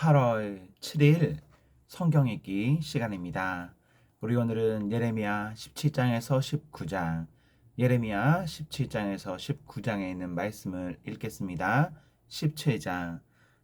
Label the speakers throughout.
Speaker 1: 8월 7일 성경 읽기 시간입니다. 우리 오늘은 예레미야 17장에서 19장, 예레미야 17장에서 19장에 있는 말씀을 읽겠습니다. 17장.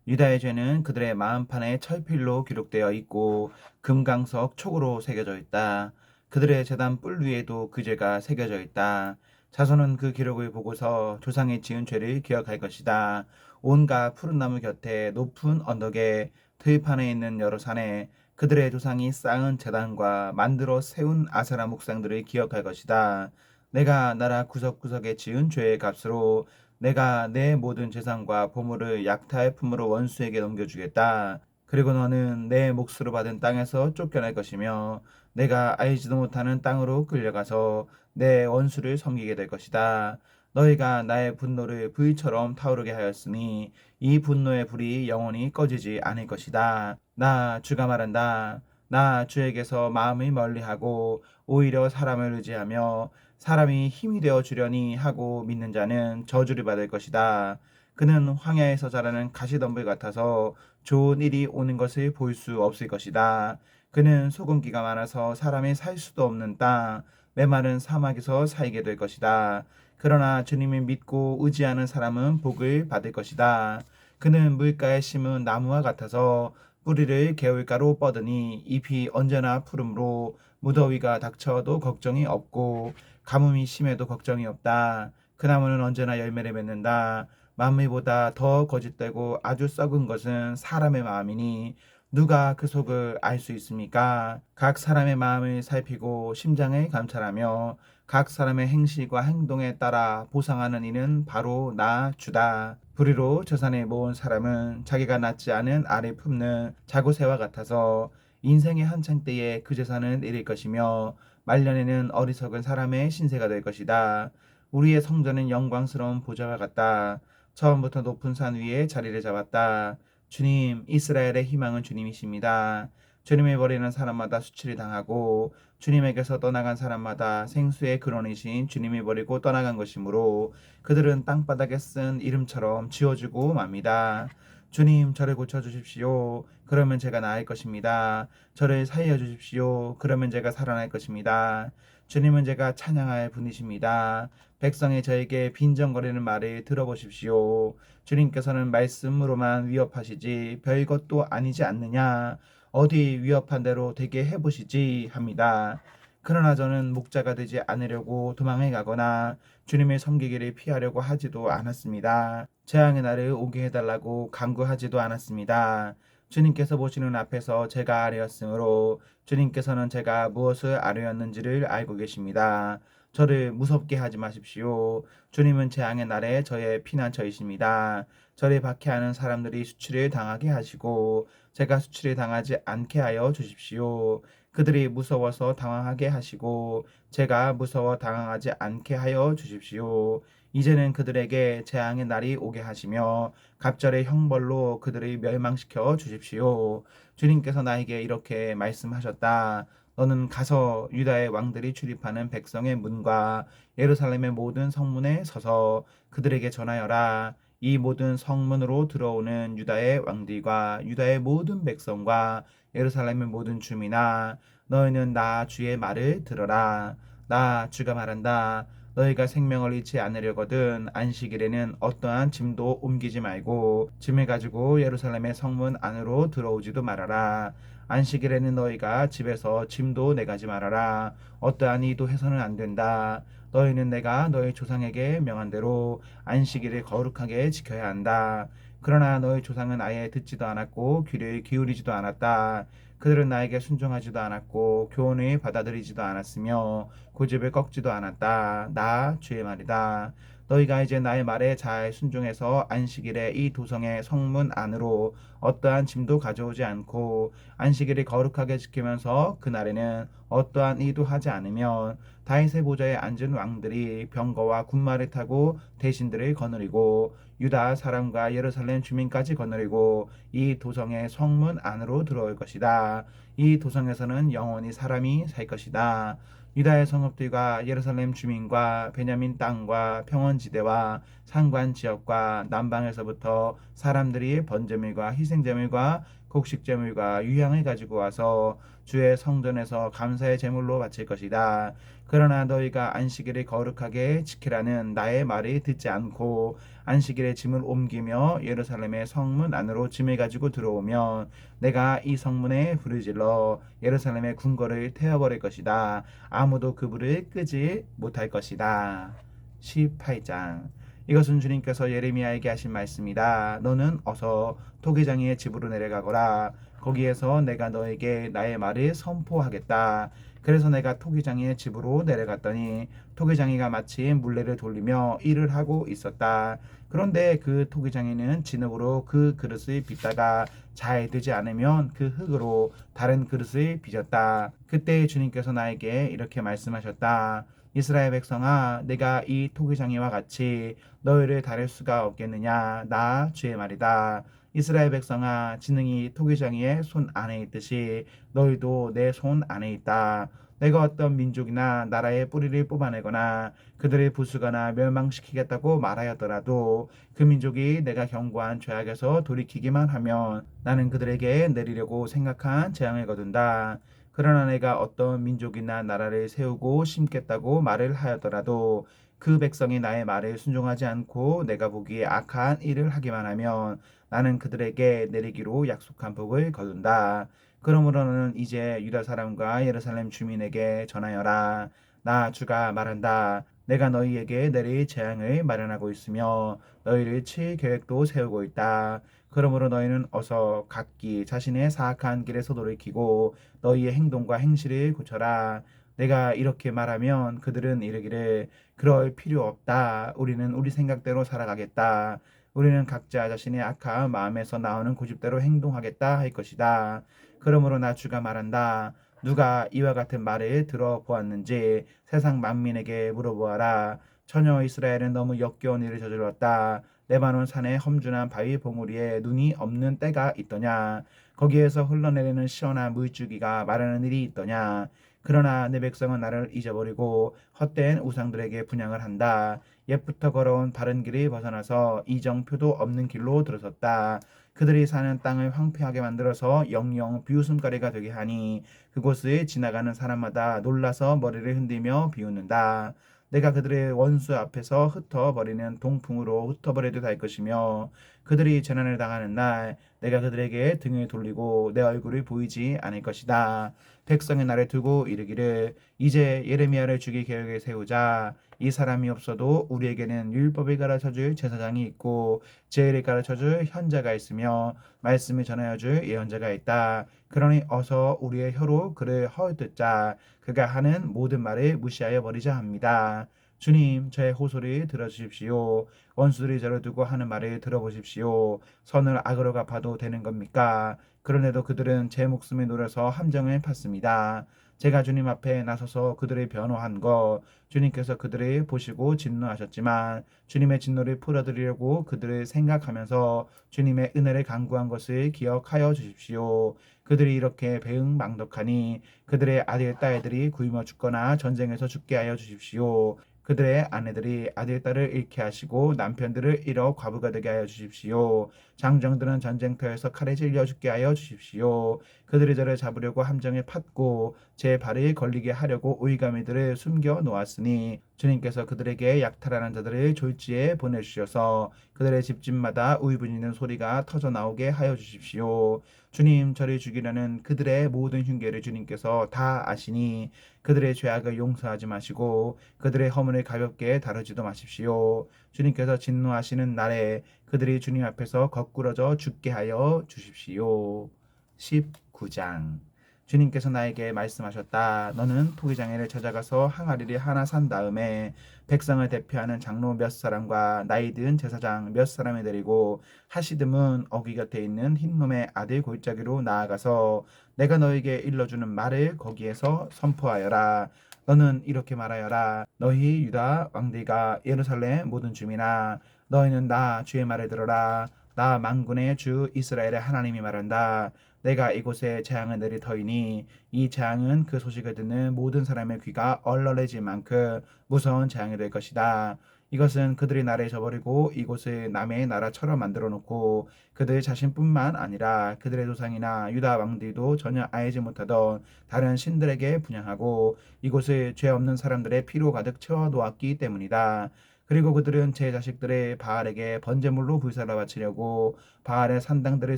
Speaker 1: 유다의 죄는 그들의 마음판에 철필로 기록되어 있고 금강석 촉으로 새겨져 있다. 그들의 제단 뿔 위에도 그 죄가 새겨져 있다. 자손은 그 기록을 보고서 조상이 지은 죄를 기억할 것이다. 온갖 푸른 나무 곁에 높은 언덕에 들판에 있는 여러 산에 그들의 조상이 쌓은 제단과 만들어 세운 아세라 목상들을 기억할 것이다. 내가 나라 구석구석에 지은 죄의 값으로 내가 내 모든 재산과 보물을 약탈 품으로 원수에게 넘겨주겠다. 그리고 너는 내 몫으로 받은 땅에서 쫓겨날 것이며 내가 알지도 못하는 땅으로 끌려가서 내 원수를 섬기게 될 것이다. 너희가 나의 분노를 불처럼 타오르게 하였으니 이 분노의 불이 영원히 꺼지지 않을 것이다. 나 주가 말한다. 나 주에게서 마음을 멀리하고 오히려 사람을 의지하며 사람이 힘이 되어 주려니 하고 믿는 자는 저주를 받을 것이다. 그는 황야에서 자라는 가시덤불 같아서 좋은 일이 오는 것을 볼 수 없을 것이다. 그는 소금기가 많아서 사람이 살 수도 없는 땅, 메마른 사막에서 살게 될 것이다. 그러나 주님을 믿고 의지하는 사람은 복을 받을 것이다. 그는 물가에 심은 나무와 같아서 뿌리를 개울가로 뻗으니 잎이 언제나 푸르므로 무더위가 닥쳐도 걱정이 없고 가뭄이 심해도 걱정이 없다. 그 나무는 언제나 열매를 맺는다. 만물보다 더 거짓되고 아주 썩은 것은 사람의 마음이니 누가 그 속을 알 수 있습니까? 각 사람의 마음을 살피고 심장을 감찰하며 각 사람의 행실과 행동에 따라 보상하는 이는 바로 나 주다. 불의로 재산을 모은 사람은 자기가 낳지 않은 알을 품는 자구새와 같아서 인생의 한창 때에 그 재산은 잃을 것이며 말년에는 어리석은 사람의 신세가 될 것이다. 우리의 성전은 영광스러운 보좌와 같다. 처음부터 높은 산 위에 자리를 잡았다. 주님, 이스라엘의 희망은 주님이십니다. 주님을 버리는 사람마다 수치를 당하고 주님에게서 떠나간 사람마다 생수의 근원이신 주님을 버리고 떠나간 것이므로 그들은 땅바닥에 쓴 이름처럼 지워지고 맙니다. 주님, 저를 고쳐주십시오. 그러면 제가 나을 것입니다. 저를 살려주십시오. 그러면 제가 살아날 것입니다. 주님은 제가 찬양할 분이십니다. 백성이 저에게 빈정거리는 말을 들어보십시오. 주님께서는 말씀으로만 위협하시지 별것도 아니지 않느냐. 어디 위협한 대로 되게 해보시지 합니다. 그러나 저는 목자가 되지 않으려고 도망을 가거나 주님의 섬기기를 피하려고 하지도 않았습니다. 재앙의 날을 오게 해달라고 간구하지도 않았습니다. 주님께서 보시는 앞에서 제가 아뢰었으므로 주님께서는 제가 무엇을 아뢰었는지를 알고 계십니다. 저를 무섭게 하지 마십시오. 주님은 재앙의 날에 저의 피난처이십니다. 저를 박해하는 사람들이 수치를 당하게 하시고 제가 수치를 당하지 않게 하여 주십시오. 그들이 무서워서 당황하게 하시고 제가 무서워 당황하지 않게 하여 주십시오. 이제는 그들에게 재앙의 날이 오게 하시며 갑절의 형벌로 그들을 멸망시켜 주십시오. 주님께서 나에게 이렇게 말씀하셨다. 너는 가서 유다의 왕들이 출입하는 백성의 문과 예루살렘의 모든 성문에 서서 그들에게 전하여라. 이 모든 성문으로 들어오는 유다의 왕들과 유다의 모든 백성과 예루살렘의 모든 주민아, 너희는 나 주의 말을 들어라. 나 주가 말한다. 너희가 생명을 잃지 않으려거든 안식일에는 어떠한 짐도 옮기지 말고 짐을 가지고 예루살렘의 성문 안으로 들어오지도 말아라. 안식일에는 너희가 집에서 짐도 내가지 말아라. 어떠한 이도 해서는 안 된다. 너희는 내가 너희 조상에게 명한 대로 안식일을 거룩하게 지켜야 한다. 그러나 너희 조상은 아예 듣지도 않았고 귀를 기울이지도 않았다. 그들은 나에게 순종하지도 않았고 교훈을 받아들이지도 않았으며 고집을 꺾지도 않았다. 나 주의 말이다. 너희가 이제 나의 말에 잘 순종해서 안식일에 이 도성의 성문 안으로 어떠한 짐도 가져오지 않고 안식일을 거룩하게 지키면서 그날에는 어떠한 일도 하지 않으면 다윗의 보좌에 앉은 왕들이 병거와 군마를 타고 대신들을 거느리고 유다 사람과 예루살렘 주민까지 거느리고 이 도성의 성문 안으로 들어올 것이다. 이 도성에서는 영원히 사람이 살 것이다. 유다의 성읍들과 예루살렘 주민과 베냐민 땅과 평원지대와 산관 지역과 남방에서부터 사람들이 번제물과 희생제물과 곡식제물과 유향을 가지고 와서 주의 성전에서 감사의 제물로 바칠 것이다. 그러나 너희가 안식일을 거룩하게 지키라는 나의 말을 듣지 않고 안식일에 짐을 옮기며 예루살렘의 성문 안으로 짐을 가지고 들어오면 내가 이 성문에 불을 질러 예루살렘의 궁궐을 태워버릴 것이다. 아무도 그 불을 끄지 못할 것이다. 18장. 이것은 주님께서 예레미야에게 하신 말씀이다. 너는 어서 토기장이의 집으로 내려가거라. 거기에서 내가 너에게 나의 말을 선포하겠다. 그래서 내가 토기장이의 집으로 내려갔더니 토기장이가 마치 물레를 돌리며 일을 하고 있었다. 그런데 그 토기장이는 진흙으로 그 그릇을 빚다가 잘 되지 않으면 그 흙으로 다른 그릇을 빚었다. 그때 주님께서 나에게 이렇게 말씀하셨다. 이스라엘 백성아, 내가 이 토기장이와 같이 너희를 다룰 수가 없겠느냐? 나 주의 말이다. 이스라엘 백성아, 지능이 토기장이의 손 안에 있듯이 너희도 내 손 안에 있다. 내가 어떤 민족이나 나라의 뿌리를 뽑아내거나 그들을 부수거나 멸망시키겠다고 말하였더라도 그 민족이 내가 경고한 죄악에서 돌이키기만 하면 나는 그들에게 내리려고 생각한 재앙을 거둔다. 그러나 내가 어떤 민족이나 나라를 세우고 심겠다고 말을 하였더라도 그 백성이 나의 말에 순종하지 않고 내가 보기에 악한 일을 하기만 하면 나는 그들에게 내리기로 약속한 복을 거둔다. 그러므로 너는 이제 유다 사람과 예루살렘 주민에게 전하여라. 나 주가 말한다. 내가 너희에게 내릴 재앙을 마련하고 있으며 너희를 칠 계획도 세우고 있다. 그러므로 너희는 어서 각기 자신의 사악한 길에서 돌이키고 너희의 행동과 행실을 고쳐라. 내가 이렇게 말하면 그들은 이르기를 그럴 필요 없다. 우리는 우리 생각대로 살아가겠다. 우리는 각자 자신의 악한 마음에서 나오는 고집대로 행동하겠다 할 것이다. 그러므로 나 주가 말한다. 누가 이와 같은 말을 들어보았는지 세상 만민에게 물어보아라. 처녀 이스라엘은 너무 역겨운 일을 저질렀다. 레바논 산의 험준한 바위 봉우리에 눈이 없는 때가 있더냐. 거기에서 흘러내리는 시원한 물줄기가 마르는 일이 있더냐. 그러나 내 백성은 나를 잊어버리고 헛된 우상들에게 분향을 한다. 옛부터 걸어온 바른 길을 벗어나서 이정표도 없는 길로 들어섰다. 그들이 사는 땅을 황폐하게 만들어서 영영 비웃음거리가 되게 하니 그곳을 지나가는 사람마다 놀라서 머리를 흔들며 비웃는다. 내가 그들의 원수 앞에서 흩어버리는 동풍으로 흩어버려도 될 것이며 그들이 재난을 당하는 날 내가 그들에게 등을 돌리고 내 얼굴을 보이지 않을 것이다. 백성의 날에 두고 이르기를 이제 예레미야를 죽일 계획을 세우자. 이 사람이 없어도 우리에게는 율법을 가르쳐줄 제사장이 있고 제일을 가르쳐줄 현자가 있으며 말씀을 전하여줄 예언자가 있다. 그러니 어서 우리의 혀로 그를 헐뜯자. 그가 하는 모든 말을 무시하여 버리자 합니다. 주님, 저의 호소를 들어주십시오. 원수들이 저를 두고 하는 말을 들어보십시오. 선을 악으로 갚아도 되는 겁니까? 그런데도 그들은 제 목숨을 노려서 함정을 팠습니다. 제가 주님 앞에 나서서 그들을 변호한 것, 주님께서 그들을 보시고 진노하셨지만 주님의 진노를 풀어드리려고 그들을 생각하면서 주님의 은혜를 간구한 것을 기억하여 주십시오. 그들이 이렇게 배은망덕하니 그들의 아들, 딸들이 굶어 죽거나 전쟁에서 죽게 하여 주십시오. 그들의 아내들이 아들, 딸을 잃게 하시고 남편들을 잃어 과부가 되게 하여 주십시오. 장정들은 전쟁터에서 칼에 찔려 죽게 하여 주십시오. 그들이 저를 잡으려고 함정에 팠고 제 발을 걸리게 하려고 오이가미들을 숨겨 놓았으니 주님께서 그들에게 약탈하는 자들을 졸지에 보내주셔서 그들의 집집마다 울부짖는 소리가 터져 나오게 하여 주십시오. 주님, 저를 죽이려는 그들의 모든 흉계를 주님께서 다 아시니 그들의 죄악을 용서하지 마시고 그들의 허물을 가볍게 다루지도 마십시오. 주님께서 진노하시는 날에 그들이 주님 앞에서 거꾸러져 죽게 하여 주십시오. 19장. 주님께서 나에게 말씀하셨다. 너는 토기장애를 찾아가서 항아리를 하나 산 다음에 백성을 대표하는 장로 몇 사람과 나이 든 제사장 몇 사람을 데리고 하시듬은 어귀 곁에 있는 흰놈의 아들 골짜기로 나아가서 내가 너에게 일러주는 말을 거기에서 선포하여라. 너는 이렇게 말하여라. 너희 유다 왕들과 예루살렘 모든 주민아, 너희는 나 주의 말을 들어라. 나 만군의 주 이스라엘의 하나님이 말한다. 내가 이곳에 재앙을 내릴 터이니 이 재앙은 그 소식을 듣는 모든 사람의 귀가 얼얼해질 만큼 무서운 재앙이 될 것이다. 이것은 그들이 나라에 저버리고 이곳을 남의 나라처럼 만들어 놓고 그들 자신뿐만 아니라 그들의 조상이나 유다 왕들도 전혀 알지 못하던 다른 신들에게 분향하고 이곳을 죄 없는 사람들의 피로 가득 채워 놓았기 때문이다. 그리고 그들은 제 자식들의 바알에게 번제물로 불사라 바치려고 바알의 산당들을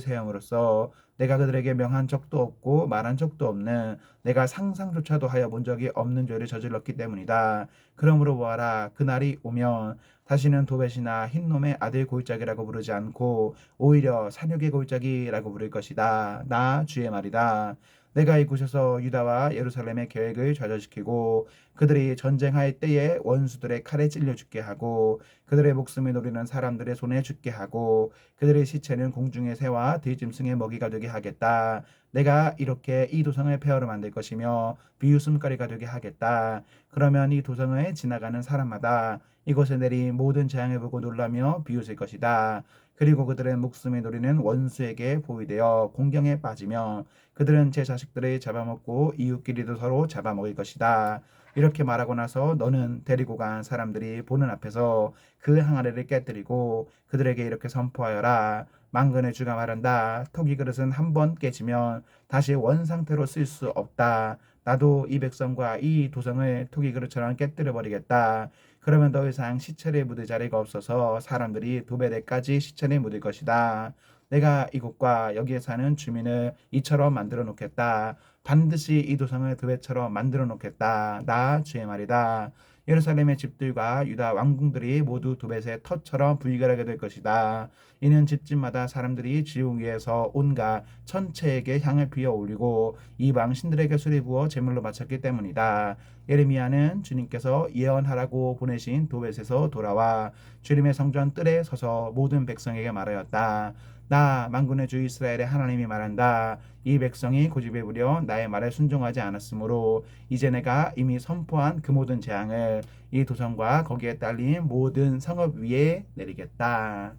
Speaker 1: 세움으로써 내가 그들에게 명한 적도 없고 말한 적도 없는, 내가 상상조차도 하여 본 적이 없는 죄를 저질렀기 때문이다. 그러므로 보아라, 그날이 오면 다시는 도벳이나 흰놈의 아들 골짜기라고 부르지 않고 오히려 산육의 골짜기라고 부를 것이다. 나 주의 말이다. 내가 이곳에서 유다와 예루살렘의 계획을 좌절시키고 그들이 전쟁할 때에 원수들의 칼에 찔려 죽게 하고 그들의 목숨을 노리는 사람들의 손에 죽게 하고 그들의 시체는 공중의 새와 들짐승의 먹이가 되게 하겠다. 내가 이렇게 이 도성을 폐허로 만들 것이며 비웃음거리가 되게 하겠다. 그러면 이 도성을 지나가는 사람마다 이곳에 내린 모든 재앙을 보고 놀라며 비웃을 것이다. 그리고 그들은 목숨을 노리는 원수에게 보이되어 공경에 빠지며 그들은 제 자식들을 잡아먹고 이웃끼리도 서로 잡아먹을 것이다. 이렇게 말하고 나서 너는 데리고 간 사람들이 보는 앞에서 그 항아리를 깨뜨리고 그들에게 이렇게 선포하여라. 만군의 주가 말한다. 토기 그릇은 한 번 깨지면 다시 원상태로 쓸 수 없다. 나도 이 백성과 이 도성을 토기 그릇처럼 깨뜨려 버리겠다. 그러면 더 이상 시체를 묻을 자리가 없어서 사람들이 도베데까지 시체를 묻을 것이다. 내가 이곳과 여기에 사는 주민을 이처럼 만들어 놓겠다. 반드시 이 도성을 도배처럼 만들어 놓겠다. 나 주의 말이다. 예루살렘의 집들과 유다 왕궁들이 모두 도벳의 터처럼 불결하게 될 것이다. 이는 집집마다 사람들이 지붕 위에서 온갖 천체에게 향을 피워 올리고 이방 신들에게 술을 부어 제물로 바쳤기 때문이다. 예레미야는 주님께서 예언하라고 보내신 도벳에서 돌아와 주님의 성전 뜰에 서서 모든 백성에게 말하였다. 나 만군의 주 이스라엘의 하나님이 말한다. 이 백성이 고집에 부려 나의 말에 순종하지 않았으므로 이제 내가 이미 선포한 그 모든 재앙을 이 도성과 거기에 딸린 모든 성읍 위에 내리겠다.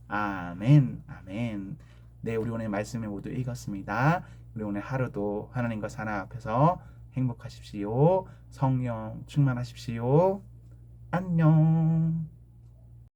Speaker 1: 아멘. 아멘. 네, 우리 오늘 말씀을 모두 읽었습니다. 우리 오늘 하루도 하나님과 사랑 앞에서 행복하십시오. 성령 충만하십시오. 안녕.